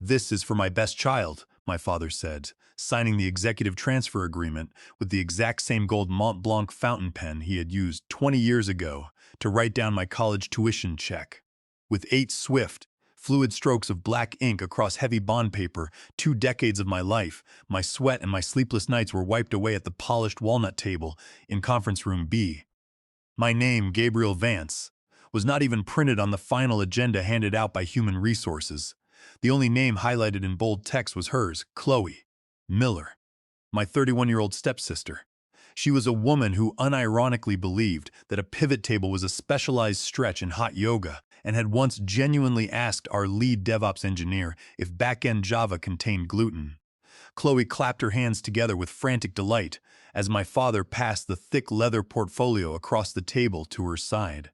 "This is for my best child," my father said, signing the executive transfer agreement with the exact same gold Mont Blanc fountain pen he had used 20 years ago to write down my college tuition check. With 8 swift, fluid strokes of black ink across heavy bond paper, 2 decades of my life, my sweat and my sleepless nights were wiped away at the polished walnut table in Conference Room B. My name, Gabriel Vance, was not even printed on the final agenda handed out by Human Resources. The only name highlighted in bold text was hers, Chloe Miller, my 31-year-old stepsister. She was a woman who unironically believed that a pivot table was a specialized stretch in hot yoga and had once genuinely asked our lead DevOps engineer if back-end Java contained gluten. Chloe clapped her hands together with frantic delight as my father passed the thick leather portfolio across the table to her side.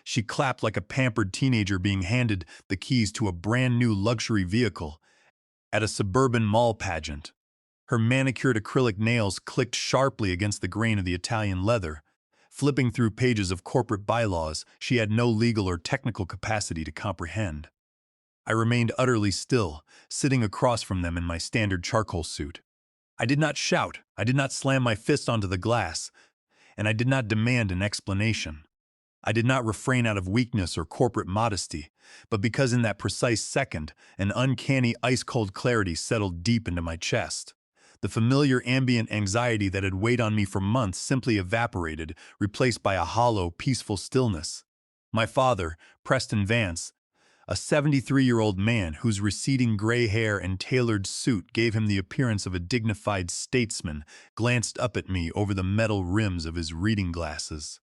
She clapped like a pampered teenager being handed the keys to a brand new luxury vehicle at a suburban mall pageant. Her manicured acrylic nails clicked sharply against the grain of the Italian leather. Flipping through pages of corporate bylaws she had no legal or technical capacity to comprehend. I remained utterly still, sitting across from them in my standard charcoal suit. I did not shout, I did not slam my fist onto the glass, and I did not demand an explanation. I did not refrain out of weakness or corporate modesty, but because in that precise second, an uncanny ice-cold clarity settled deep into my chest. The familiar ambient anxiety that had weighed on me for months simply evaporated, replaced by a hollow, peaceful stillness. My father, Preston Vance, a 73-year-old man whose receding gray hair and tailored suit gave him the appearance of a dignified statesman, glanced up at me over the metal rims of his reading glasses.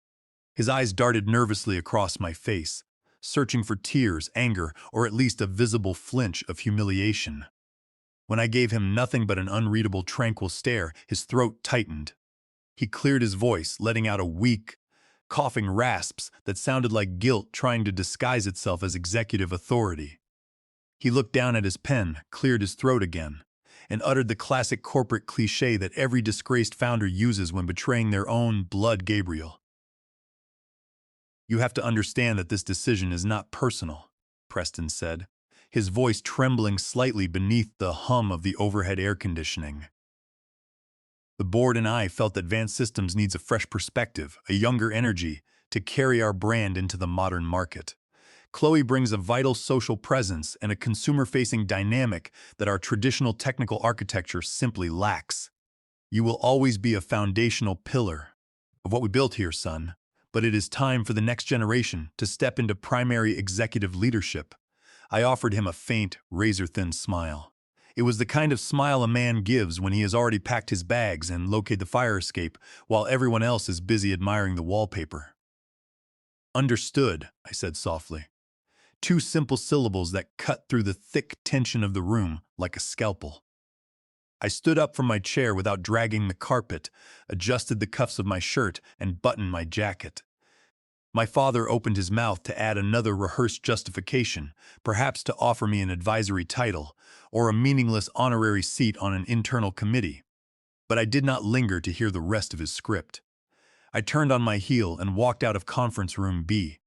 His eyes darted nervously across my face, searching for tears, anger, or at least a visible flinch of humiliation. When I gave him nothing but an unreadable, tranquil stare, his throat tightened. He cleared his voice, letting out a weak, coughing rasps that sounded like guilt trying to disguise itself as executive authority. He looked down at his pen, cleared his throat again, and uttered the classic corporate cliché that every disgraced founder uses when betraying their own blood, Gabriel. "You have to understand that this decision is not personal," Preston said, his voice trembling slightly beneath the hum of the overhead air conditioning. "The board and I felt that Vance Systems needs a fresh perspective, a younger energy, to carry our brand into the modern market. Chloe brings a vital social presence and a consumer-facing dynamic that our traditional technical architecture simply lacks. You will always be a foundational pillar of what we built here, son, but it is time for the next generation to step into primary executive leadership." I offered him a faint, razor-thin smile. It was the kind of smile a man gives when he has already packed his bags and located the fire escape while everyone else is busy admiring the wallpaper. "Understood," I said softly. 2 simple syllables that cut through the thick tension of the room like a scalpel. I stood up from my chair without dragging the carpet, adjusted the cuffs of my shirt, and buttoned my jacket. My father opened his mouth to add another rehearsed justification, perhaps to offer me an advisory title or a meaningless honorary seat on an internal committee. But I did not linger to hear the rest of his script. I turned on my heel and walked out of Conference Room B.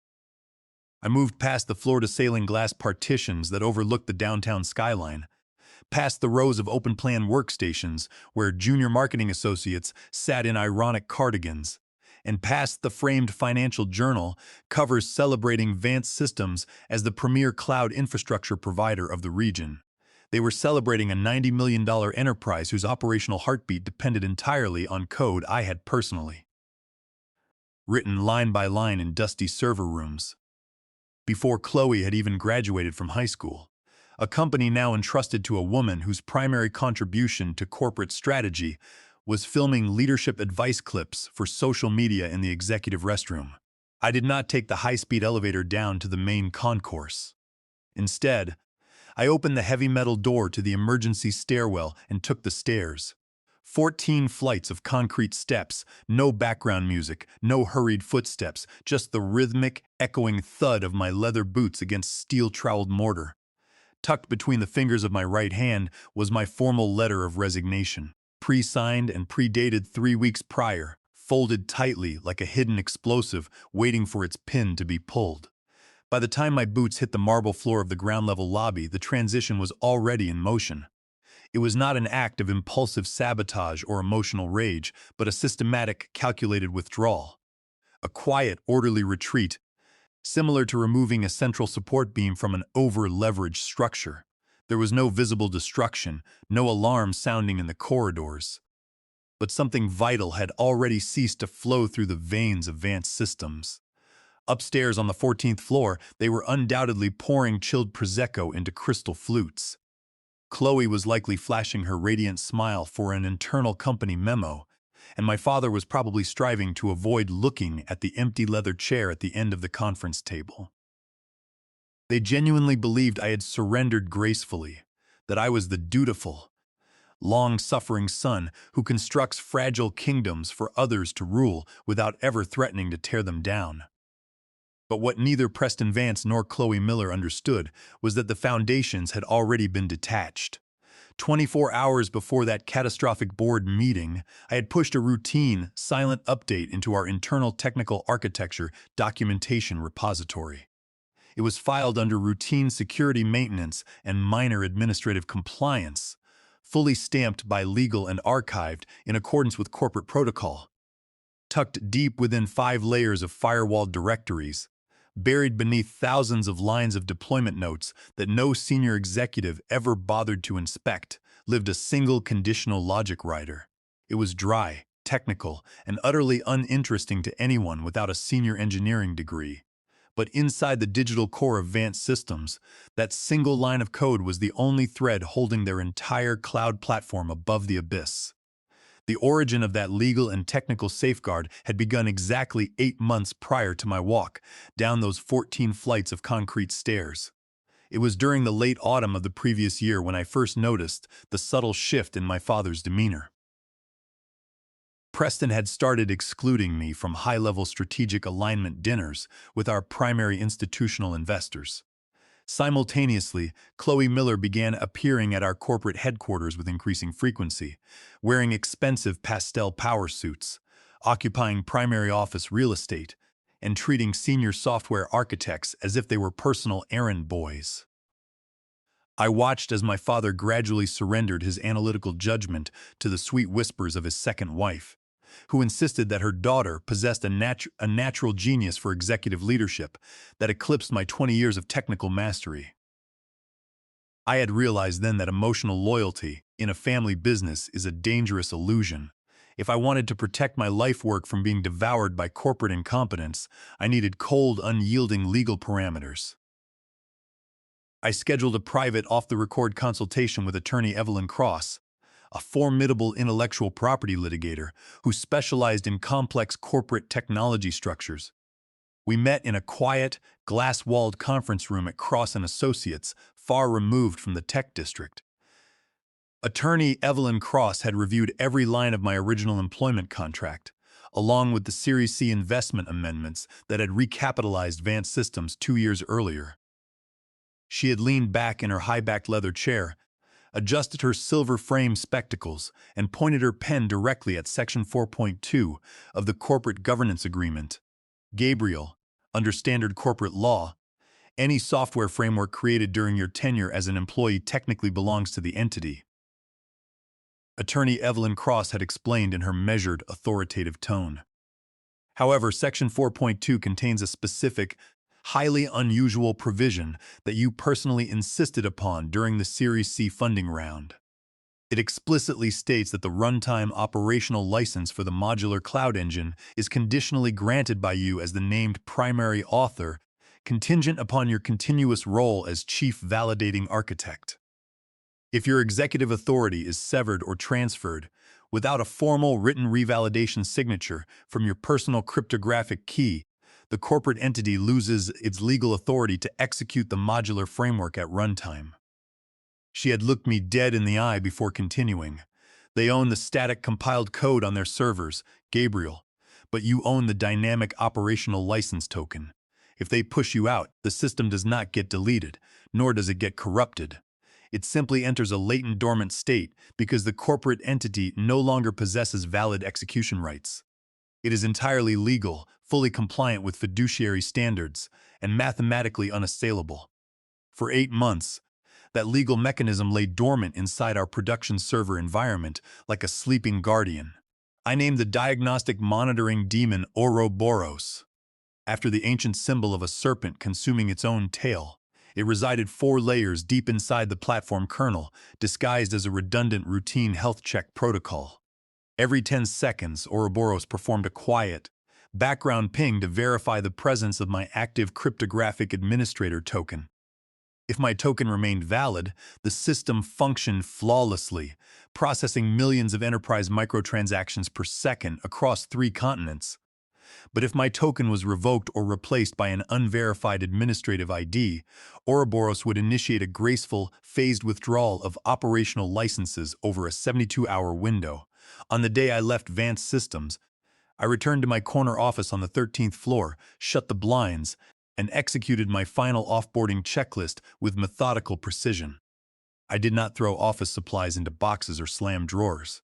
I moved past the floor-to-ceiling glass partitions that overlooked the downtown skyline, past the rows of open-plan workstations where junior marketing associates sat in ironic cardigans, and past the framed Financial Journal covers celebrating Vance Systems as the premier cloud infrastructure provider of the region. They were celebrating a $90 million enterprise whose operational heartbeat depended entirely on code I had personally written line by line in dusty server rooms. Before Chloe had even graduated from high school, a company now entrusted to a woman whose primary contribution to corporate strategy was filming leadership advice clips for social media in the executive restroom. I did not take the high-speed elevator down to the main concourse. Instead, I opened the heavy metal door to the emergency stairwell and took the stairs. 14 flights of concrete steps, no background music, no hurried footsteps, just the rhythmic, echoing thud of my leather boots against steel-troweled mortar. Tucked between the fingers of my right hand was my formal letter of resignation, pre-signed and predated 3 weeks prior, folded tightly like a hidden explosive waiting for its pin to be pulled. By the time my boots hit the marble floor of the ground-level lobby, the transition was already in motion. It was not an act of impulsive sabotage or emotional rage, but a systematic, calculated withdrawal. A quiet, orderly retreat, similar to removing a central support beam from an over-leveraged structure. There was no visible destruction, no alarm sounding in the corridors. But something vital had already ceased to flow through the veins of Vance Systems. Upstairs on the 14th floor, they were undoubtedly pouring chilled Prosecco into crystal flutes. Chloe was likely flashing her radiant smile for an internal company memo, and my father was probably striving to avoid looking at the empty leather chair at the end of the conference table. They genuinely believed I had surrendered gracefully, that I was the dutiful, long-suffering son who constructs fragile kingdoms for others to rule without ever threatening to tear them down. But what neither Preston Vance nor Chloe Miller understood was that the foundations had already been detached. 24 hours before that catastrophic board meeting, I had pushed a routine, silent update into our internal technical architecture documentation repository. It was filed under routine security maintenance and minor administrative compliance, fully stamped by legal and archived in accordance with corporate protocol. Tucked deep within 5 layers of firewalled directories, buried beneath thousands of lines of deployment notes that no senior executive ever bothered to inspect, lived a single conditional logic writer. It was dry, technical, and utterly uninteresting to anyone without a senior engineering degree. But inside the digital core of Vance Systems, that single line of code was the only thread holding their entire cloud platform above the abyss. The origin of that legal and technical safeguard had begun exactly 8 months prior to my walk down those 14 flights of concrete stairs. It was during the late autumn of the previous year when I first noticed the subtle shift in my father's demeanor. Preston had started excluding me from high-level strategic alignment dinners with our primary institutional investors. Simultaneously, Chloe Miller began appearing at our corporate headquarters with increasing frequency, wearing expensive pastel power suits, occupying primary office real estate, and treating senior software architects as if they were personal errand boys. I watched as my father gradually surrendered his analytical judgment to the sweet whispers of his second wife, who insisted that her daughter possessed a natural genius for executive leadership that eclipsed my 20 years of technical mastery. I had realized then that emotional loyalty in a family business is a dangerous illusion. If I wanted to protect my life work from being devoured by corporate incompetence, I needed cold, unyielding legal parameters. I scheduled a private off-the-record consultation with attorney Evelyn Cross, a formidable intellectual property litigator who specialized in complex corporate technology structures. We met in a quiet, glass-walled conference room at Cross & Associates, far removed from the tech district. Attorney Evelyn Cross had reviewed every line of my original employment contract, along with the Series C investment amendments that had recapitalized Vance Systems 2 years earlier. She had leaned back in her high-backed leather chair, adjusted her silver-frame spectacles, and pointed her pen directly at Section 4.2 of the Corporate Governance Agreement. Gabriel, under standard corporate law, any software framework created during your tenure as an employee technically belongs to the entity. Attorney Evelyn Cross had explained in her measured, authoritative tone. However, Section 4.2 contains a specific, highly unusual provision that you personally insisted upon during the Series C funding round. It explicitly states that the runtime operational license for the modular cloud engine is conditionally granted by you as the named primary author, contingent upon your continuous role as chief validating architect. If your executive authority is severed or transferred without a formal written revalidation signature from your personal cryptographic key, the corporate entity loses its legal authority to execute the modular framework at runtime. She had looked me dead in the eye before continuing. They own the static compiled code on their servers, Gabriel, but you own the dynamic operational license token. If they push you out, the system does not get deleted, nor does it get corrupted. It simply enters a latent dormant state because the corporate entity no longer possesses valid execution rights. It is entirely legal, fully compliant with fiduciary standards, and mathematically unassailable. For 8 months, that legal mechanism lay dormant inside our production server environment like a sleeping guardian. I named the diagnostic monitoring demon Ouroboros, after the ancient symbol of a serpent consuming its own tail. It resided 4 layers deep inside the platform kernel, disguised as a redundant routine health check protocol. Every 10 seconds, Ouroboros performed a quiet, background ping to verify the presence of my active cryptographic administrator token. If my token remained valid, the system functioned flawlessly, processing millions of enterprise microtransactions per second across 3 continents. But if my token was revoked or replaced by an unverified administrative ID, Ouroboros would initiate a graceful, phased withdrawal of operational licenses over a 72-hour window. On the day I left Advanced Systems, I returned to my corner office on the 13th floor, shut the blinds, and executed my final offboarding checklist with methodical precision. I did not throw office supplies into boxes or slam drawers.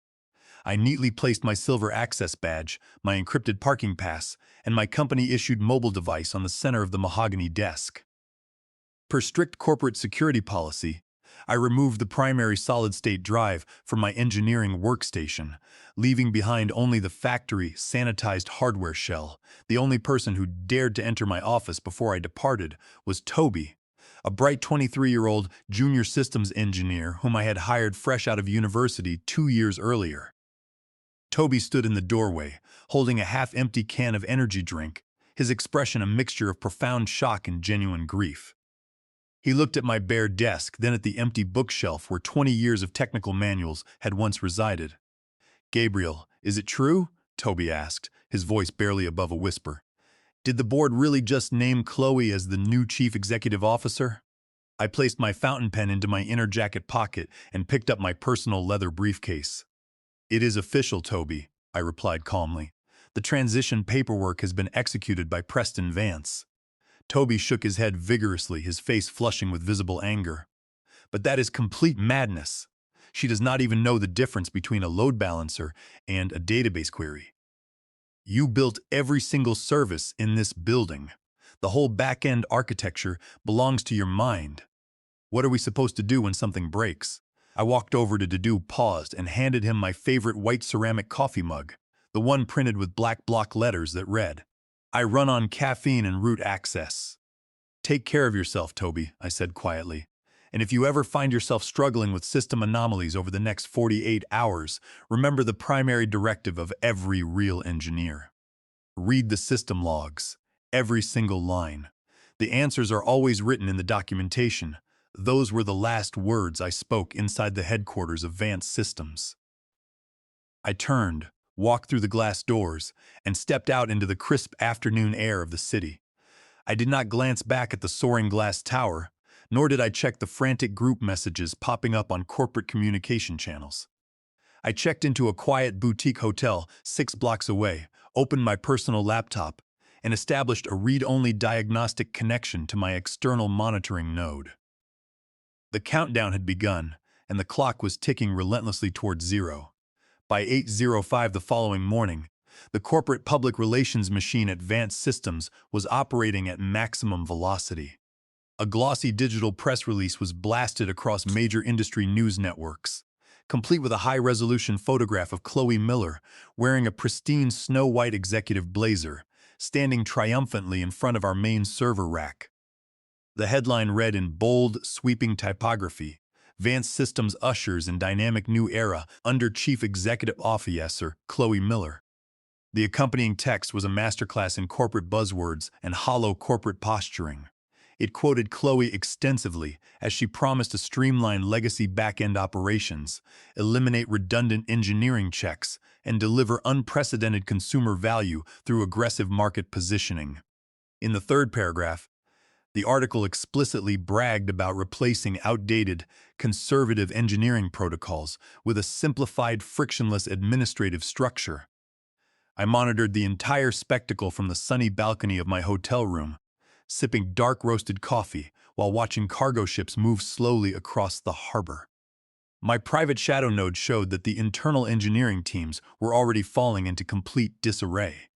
I neatly placed my silver access badge, my encrypted parking pass, and my company-issued mobile device on the center of the mahogany desk. Per strict corporate security policy, I removed the primary solid-state drive from my engineering workstation, leaving behind only the factory sanitized hardware shell. The only person who dared to enter my office before I departed was Toby, a bright 23-year-old junior systems engineer whom I had hired fresh out of university 2 years earlier. Toby stood in the doorway, holding a half-empty can of energy drink, his expression a mixture of profound shock and genuine grief. He looked at my bare desk, then at the empty bookshelf where 20 years of technical manuals had once resided. "Gabriel, is it true?" Toby asked, his voice barely above a whisper. "Did the board really just name Chloe as the new chief executive officer?" I placed my fountain pen into my inner jacket pocket and picked up my personal leather briefcase. "It is official, Toby," I replied calmly. "The transition paperwork has been executed by Preston Vance." Toby shook his head vigorously, his face flushing with visible anger. "But that is complete madness. She does not even know the difference between a load balancer and a database query. You built every single service in this building. The whole back-end architecture belongs to your mind. What are we supposed to do when something breaks?" I walked over to Dudu, paused, and handed him my favorite white ceramic coffee mug, the one printed with black block letters that read, "I run on caffeine and root access." "Take care of yourself, Toby," I said quietly. "And if you ever find yourself struggling with system anomalies over the next 48 hours, remember the primary directive of every real engineer. Read the system logs, every single line. The answers are always written in the documentation. Those were the last words I spoke inside the headquarters of Advanced Systems." I turned, walked through the glass doors, and stepped out into the crisp afternoon air of the city. I did not glance back at the soaring glass tower, nor did I check the frantic group messages popping up on corporate communication channels. I checked into a quiet boutique hotel 6 blocks away, opened my personal laptop, and established a read-only diagnostic connection to my external monitoring node. The countdown had begun, and the clock was ticking relentlessly towards 0. By 8:05 the following morning, the corporate public relations machine at Advanced Systems was operating at maximum velocity. A glossy digital press release was blasted across major industry news networks, complete with a high-resolution photograph of Chloe Miller wearing a pristine snow-white executive blazer, standing triumphantly in front of our main server rack. The headline read in bold, sweeping typography, "Advanced Systems ushers in dynamic new era under Chief Executive Officer Chloe Miller." The accompanying text was a masterclass in corporate buzzwords and hollow corporate posturing. It quoted Chloe extensively as she promised to streamline legacy back-end operations, eliminate redundant engineering checks, and deliver unprecedented consumer value through aggressive market positioning. In the third paragraph, the article explicitly bragged about replacing outdated, conservative engineering protocols with a simplified, frictionless administrative structure. I monitored the entire spectacle from the sunny balcony of my hotel room, sipping dark roasted coffee while watching cargo ships move slowly across the harbor. My private shadow node showed that the internal engineering teams were already falling into complete disarray.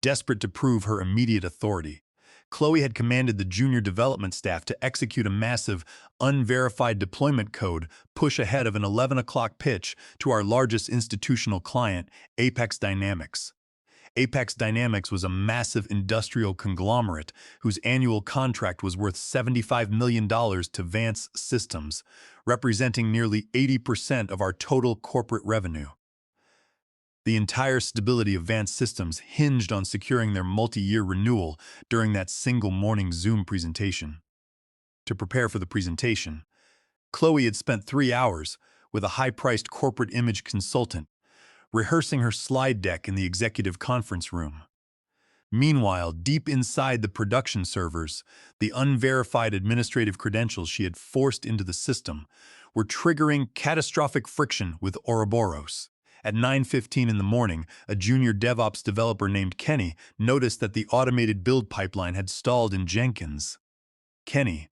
Desperate to prove her immediate authority, Chloe had commanded the junior development staff to execute a massive, unverified deployment code push ahead of an 11 o'clock pitch to our largest institutional client, Apex Dynamics. Apex Dynamics was a massive industrial conglomerate whose annual contract was worth $75 million to Vance Systems, representing nearly 80% of our total corporate revenue. The entire stability of Vance Systems hinged on securing their multi-year renewal during that single morning Zoom presentation. To prepare for the presentation, Chloe had spent 3 hours with a high-priced corporate image consultant, rehearsing her slide deck in the executive conference room. Meanwhile, deep inside the production servers, the unverified administrative credentials she had forced into the system were triggering catastrophic friction with Ouroboros. At 9:15 in the morning, a junior DevOps developer named Kenny noticed that the automated build pipeline had stalled in Jenkins. Kenny,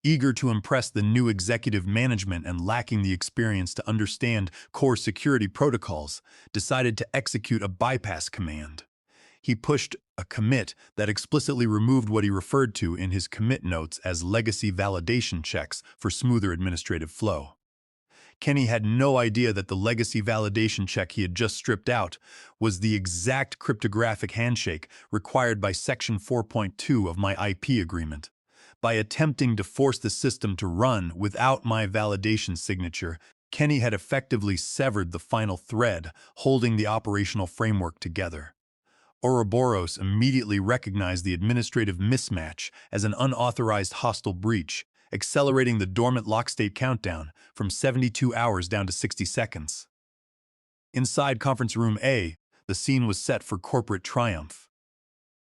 eager to impress the new executive management and lacking the experience to understand core security protocols, decided to execute a bypass command. He pushed a commit that explicitly removed what he referred to in his commit notes as legacy validation checks for smoother administrative flow. Kenny had no idea that the legacy validation check he had just stripped out was the exact cryptographic handshake required by Section 4.2 of my IP agreement. By attempting to force the system to run without my validation signature, Kenny had effectively severed the final thread holding the operational framework together. Ouroboros immediately recognized the administrative mismatch as an unauthorized hostile breach, accelerating the dormant lock state countdown from 72 hours down to 60 seconds. Inside Conference Room A, the scene was set for corporate triumph.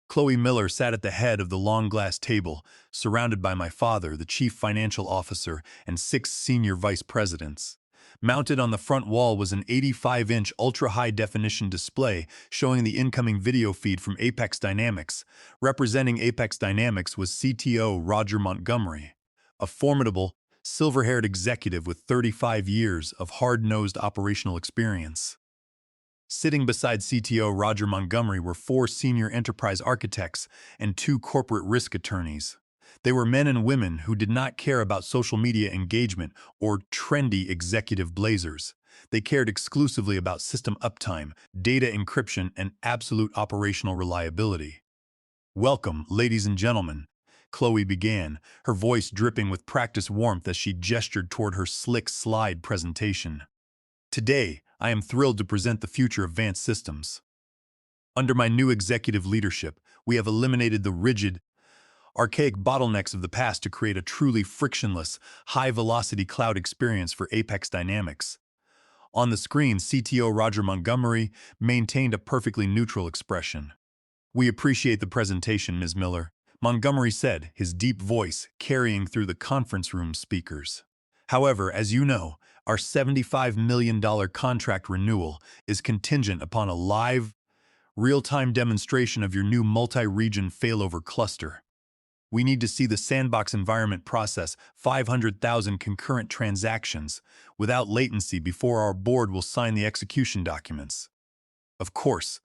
Chloe Miller sat at the head of the long glass table, surrounded by my father, the chief financial officer, and 6 senior vice presidents. Mounted on the front wall was an 85-inch ultra-high-definition display showing the incoming video feed from Apex Dynamics. Representing Apex Dynamics was CTO Roger Montgomery, a formidable, silver-haired executive with 35 years of hard-nosed operational experience. Sitting beside CTO Roger Montgomery were 4 senior enterprise architects and 2 corporate risk attorneys. They were men and women who did not care about social media engagement or trendy executive blazers. They cared exclusively about system uptime, data encryption, and absolute operational reliability. "Welcome, ladies and gentlemen," Chloe began, her voice dripping with practice warmth as she gestured toward her slick slide presentation. "Today, I am thrilled to present the future of Vance Systems. Under my new executive leadership, we have eliminated the rigid, archaic bottlenecks of the past to create a truly frictionless, high-velocity cloud experience for Apex Dynamics." On the screen, CTO Roger Montgomery maintained a perfectly neutral expression. "We appreciate the presentation, Ms. Miller," Montgomery said, his deep voice carrying through the conference room speakers. "However, as you know, our $75 million contract renewal is contingent upon a live, real-time demonstration of your new multi-region failover cluster. We need to see the sandbox environment process 500,000 concurrent transactions without latency before our board will sign the execution documents." "Of course,"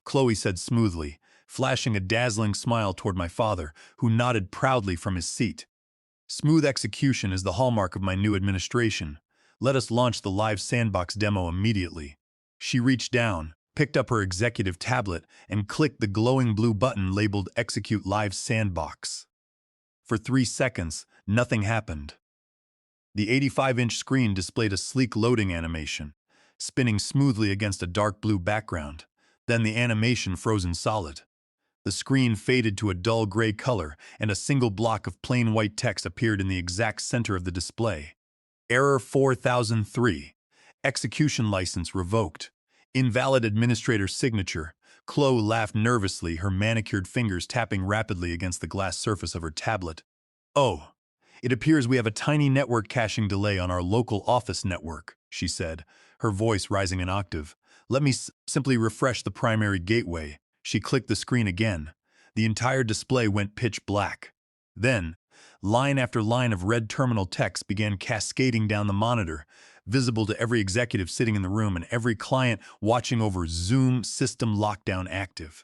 Chloe said smoothly, flashing a dazzling smile toward my father, who nodded proudly from his seat. "Smooth execution is the hallmark of my new administration. Let us launch the live sandbox demo immediately." She reached down, picked up her executive tablet, and clicked the glowing blue button labeled Execute Live Sandbox. For 3 seconds, nothing happened. The 85-inch screen displayed a sleek loading animation, spinning smoothly against a dark blue background. Then the animation frozen solid. The screen faded to a dull gray color, and a single block of plain white text appeared in the exact center of the display. "Error 4003. Execution license revoked. Invalid administrator signature." Chloe laughed nervously, her manicured fingers tapping rapidly against the glass surface of her tablet. "Oh, it appears we have a tiny network caching delay on our local office network," she said, her voice rising an octave. "Let me simply refresh the primary gateway." She clicked the screen again. The entire display went pitch black. Then, line after line of red terminal text began cascading down the monitor, visible to every executive sitting in the room and every client watching over Zoom system lockdown active.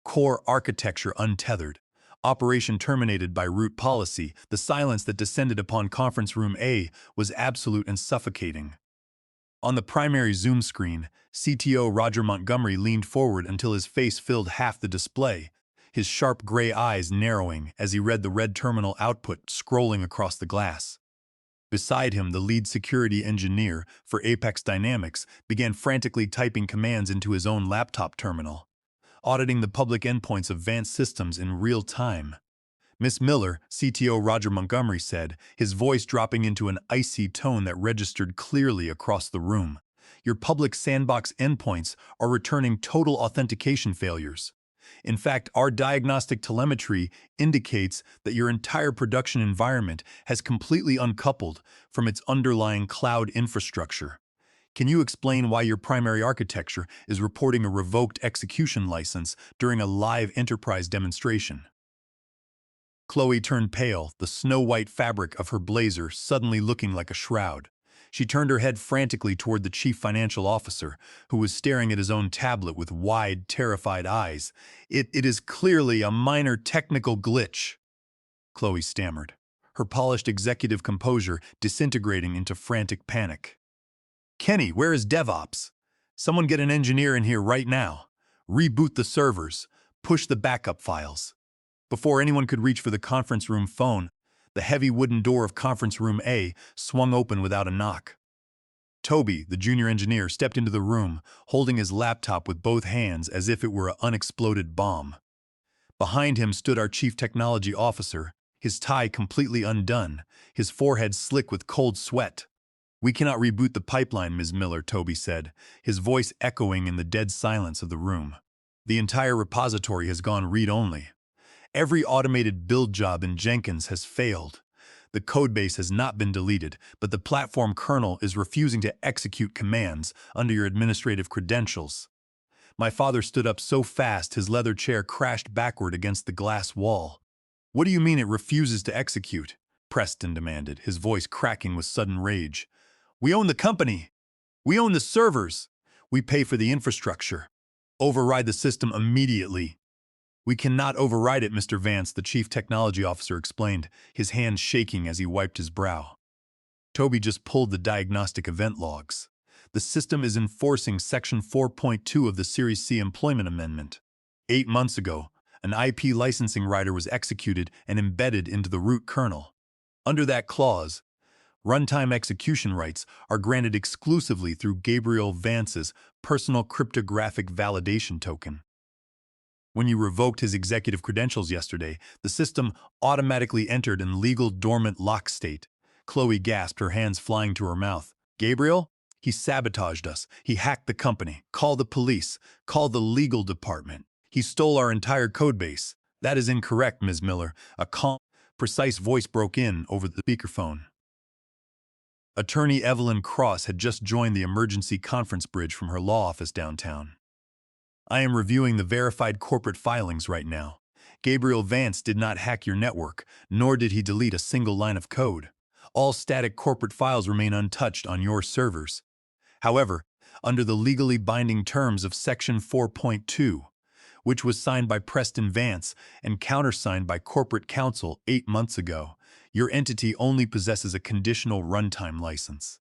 "Core architecture untethered. Operation terminated by root policy. The silence that descended upon conference room A was absolute and suffocating. On the primary Zoom screen, CTO Roger Montgomery leaned forward until his face filled half the display, his sharp gray eyes narrowing as he read the red terminal output scrolling across the glass. Beside him, the lead security engineer for Apex Dynamics began frantically typing commands into his own laptop terminal, auditing the public endpoints of Vance systems in real time. Miss Miller, CTO Roger Montgomery said, his voice dropping into an icy tone that registered clearly across the room. Your public sandbox endpoints are returning total authentication failures. In fact, our diagnostic telemetry indicates that your entire production environment has completely uncoupled from its underlying cloud infrastructure. Can you explain why your primary architecture is reporting a revoked execution license during a live enterprise demonstration? Chloe turned pale, the snow-white fabric of her blazer suddenly looking like a shroud. She turned her head frantically toward the chief financial officer, who was staring at his own tablet with wide, terrified eyes. It is clearly a minor technical glitch, Chloe stammered, her polished executive composure disintegrating into frantic panic. Kenny, where is DevOps? Someone get an engineer in here right now. Reboot the servers. Push the backup files. Before anyone could reach for the conference room phone, the heavy wooden door of conference room A swung open without a knock. Toby, the junior engineer, stepped into the room, holding his laptop with both hands as if it were an unexploded bomb. Behind him stood our chief technology officer, his tie completely undone, his forehead slick with cold sweat. We cannot reboot the pipeline, Ms. Miller, Toby said, his voice echoing in the dead silence of the room. The entire repository has gone read-only. Every automated build job in Jenkins has failed. The codebase has not been deleted, but the platform kernel is refusing to execute commands under your administrative credentials. My father stood up so fast his leather chair crashed backward against the glass wall. What do you mean it refuses to execute? Preston demanded, his voice cracking with sudden rage. We own the company. We own the servers. We pay for the infrastructure. Override the system immediately. We cannot override it, Mr. Vance, the chief technology officer explained, his hand shaking as he wiped his brow. Toby just pulled the diagnostic event logs. The system is enforcing Section 4.2 of the Series C Employment Amendment. 8 months ago, an IP licensing rider was executed and embedded into the root kernel. Under that clause, runtime execution rights are granted exclusively through Gabriel Vance's personal cryptographic validation token. When you revoked his executive credentials yesterday, the system automatically entered in legal dormant lock state. Chloe gasped, her hands flying to her mouth. Gabriel? He sabotaged us. He hacked the company. Call the police. Call the legal department. He stole our entire codebase. That is incorrect, Ms. Miller. A calm, precise voice broke in over the speakerphone. Attorney Evelyn Cross had just joined the emergency conference bridge from her law office downtown. I am reviewing the verified corporate filings right now. Gabriel Vance did not hack your network, nor did he delete a single line of code. All static corporate files remain untouched on your servers. However, under the legally binding terms of Section 4.2, which was signed by Preston Vance and countersigned by corporate counsel 8 months ago, your entity only possesses a conditional runtime license.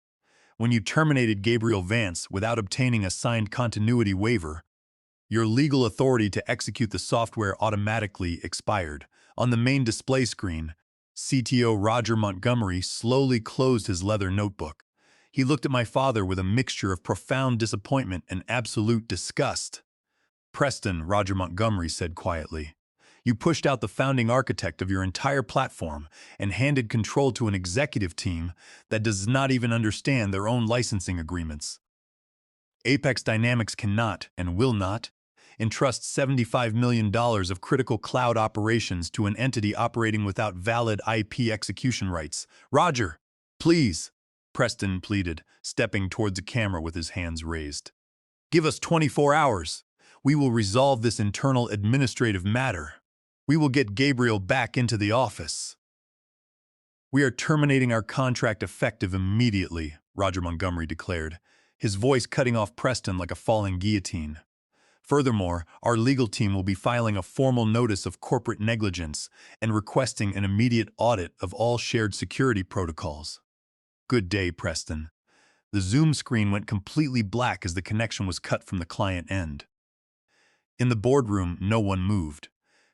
When you terminated Gabriel Vance without obtaining a signed continuity waiver, your legal authority to execute the software automatically expired. On the main display screen, CTO Roger Montgomery slowly closed his leather notebook. He looked at my father with a mixture of profound disappointment and absolute disgust. Preston, Roger Montgomery said quietly, you pushed out the founding architect of your entire platform and handed control to an executive team that does not even understand their own licensing agreements. Apex Dynamics cannot, and will not, entrust $75 million of critical cloud operations to an entity operating without valid IP execution rights. Roger, please, Preston pleaded, stepping towards the camera with his hands raised. Give us 24 hours. We will resolve this internal administrative matter. We will get Gabriel back into the office. We are terminating our contract effective immediately, Roger Montgomery declared, his voice cutting off Preston like a falling guillotine. Furthermore, our legal team will be filing a formal notice of corporate negligence and requesting an immediate audit of all shared security protocols. Good day, Preston. The Zoom screen went completely black as the connection was cut from the client end. In the boardroom, no one moved.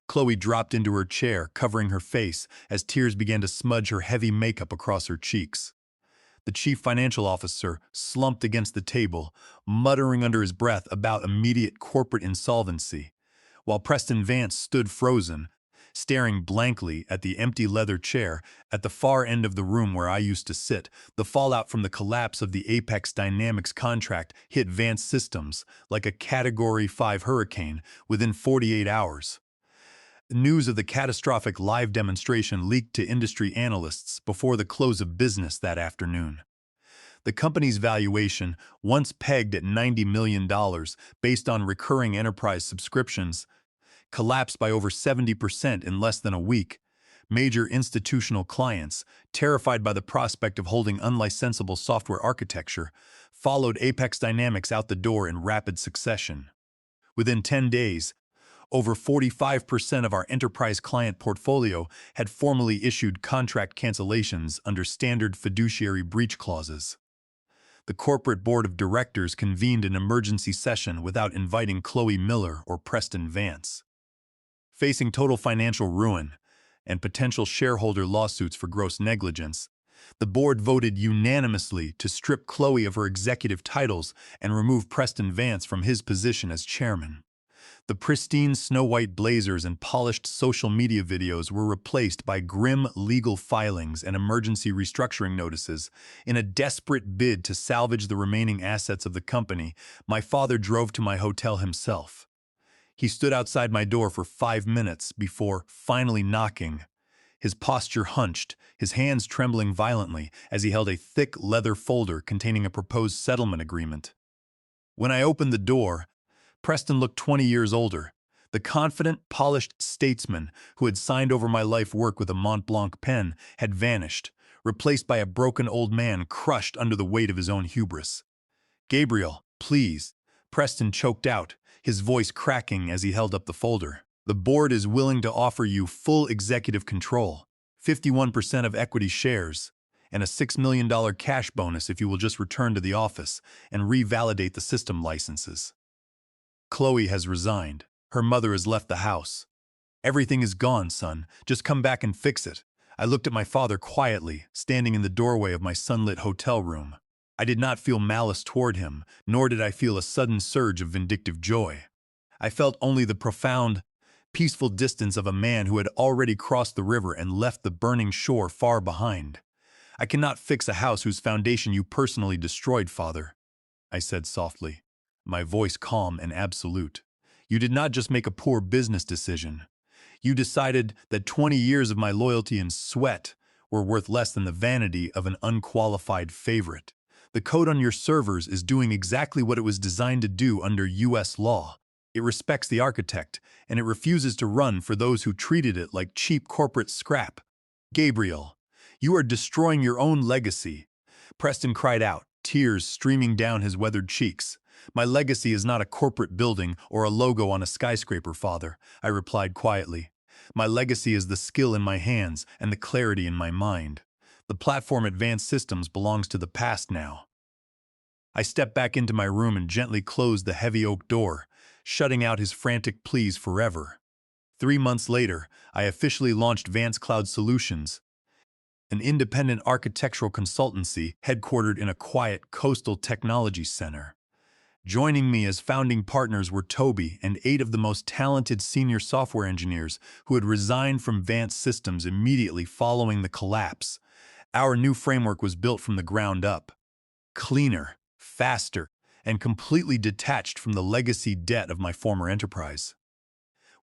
Chloe dropped into her chair, covering her face as tears began to smudge her heavy makeup across her cheeks. The chief financial officer slumped against the table, muttering under his breath about immediate corporate insolvency, while Preston Vance stood frozen, staring blankly at the empty leather chair at the far end of the room where I used to sit. The fallout from the collapse of the Apex Dynamics contract hit Vance Systems like a Category 5 hurricane within 48 hours. News of the catastrophic live demonstration leaked to industry analysts before the close of business that afternoon. The company's valuation, once pegged at $90 million based on recurring enterprise subscriptions, collapsed by over 70% in less than a week. Major institutional clients, terrified by the prospect of holding unlicensable software architecture, followed Apex Dynamics out the door in rapid succession. Within 10 days, over 45% of our enterprise client portfolio had formally issued contract cancellations under standard fiduciary breach clauses. The corporate board of directors convened an emergency session without inviting Chloe Miller or Preston Vance. Facing total financial ruin and potential shareholder lawsuits for gross negligence, the board voted unanimously to strip Chloe of her executive titles and remove Preston Vance from his position as chairman. The pristine snow-white blazers and polished social media videos were replaced by grim legal filings and emergency restructuring notices. In a desperate bid to salvage the remaining assets of the company, my father drove to my hotel himself. He stood outside my door for 5 minutes before finally knocking, his posture hunched, his hands trembling violently as he held a thick leather folder containing a proposed settlement agreement. When I opened the door, Preston looked 20 years older. The confident, polished statesman who had signed over my life work with a Mont Blanc pen had vanished, replaced by a broken old man crushed under the weight of his own hubris. "Gabriel, please," Preston choked out, his voice cracking as he held up the folder. "The board is willing to offer you full executive control, 51% of equity shares, and a $6 million cash bonus if you will just return to the office and revalidate the system licenses. Chloe has resigned. Her mother has left the house. Everything is gone, son. Just come back and fix it." I looked at my father quietly, standing in the doorway of my sunlit hotel room. I did not feel malice toward him, nor did I feel a sudden surge of vindictive joy. I felt only the profound, peaceful distance of a man who had already crossed the river and left the burning shore far behind. "I cannot fix a house whose foundation you personally destroyed, father," I said softly, my voice calm and absolute. "You did not just make a poor business decision. You decided that 20 years of my loyalty and sweat were worth less than the vanity of an unqualified favorite. The code on your servers is doing exactly what it was designed to do under U.S. law. It respects the architect, and it refuses to run for those who treated it like cheap corporate scrap. Gabriel, you are destroying your own legacy." Preston cried out, tears streaming down his weathered cheeks. "My legacy is not a corporate building or a logo on a skyscraper, father," I replied quietly. "My legacy is the skill in my hands and the clarity in my mind. The platform Advanced Systems belongs to the past now." I stepped back into my room and gently closed the heavy oak door, shutting out his frantic pleas forever. 3 months later, I officially launched Vance Cloud Solutions, an independent architectural consultancy headquartered in a quiet coastal technology center. Joining me as founding partners were Toby and 8 of the most talented senior software engineers who had resigned from Vance Systems immediately following the collapse. Our new framework was built from the ground up, cleaner, faster, and completely detached from the legacy debt of my former enterprise.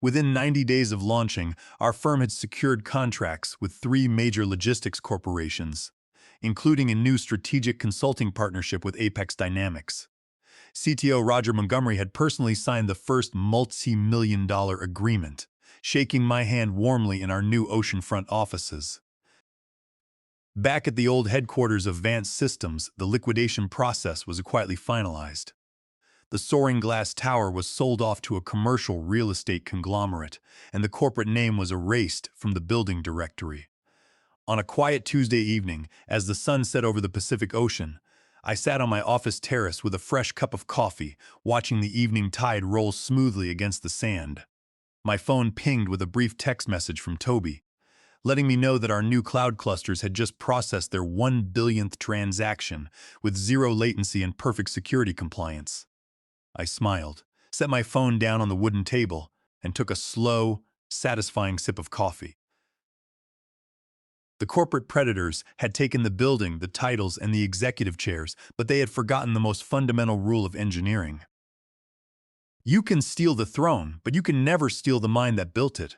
Within 90 days of launching, our firm had secured contracts with 3 major logistics corporations, including a new strategic consulting partnership with Apex Dynamics. CTO Roger Montgomery had personally signed the first multi-million-dollar agreement, shaking my hand warmly in our new oceanfront offices. Back at the old headquarters of Vance Systems, the liquidation process was quietly finalized. The soaring glass tower was sold off to a commercial real estate conglomerate, and the corporate name was erased from the building directory. On a quiet Tuesday evening, as the sun set over the Pacific Ocean, I sat on my office terrace with a fresh cup of coffee, watching the evening tide roll smoothly against the sand. My phone pinged with a brief text message from Toby, letting me know that our new cloud clusters had just processed their 1 billionth transaction with zero latency and perfect security compliance. I smiled, set my phone down on the wooden table, and took a slow, satisfying sip of coffee. The corporate predators had taken the building, the titles, and the executive chairs, but they had forgotten the most fundamental rule of engineering. You can steal the throne, but you can never steal the mind that built it.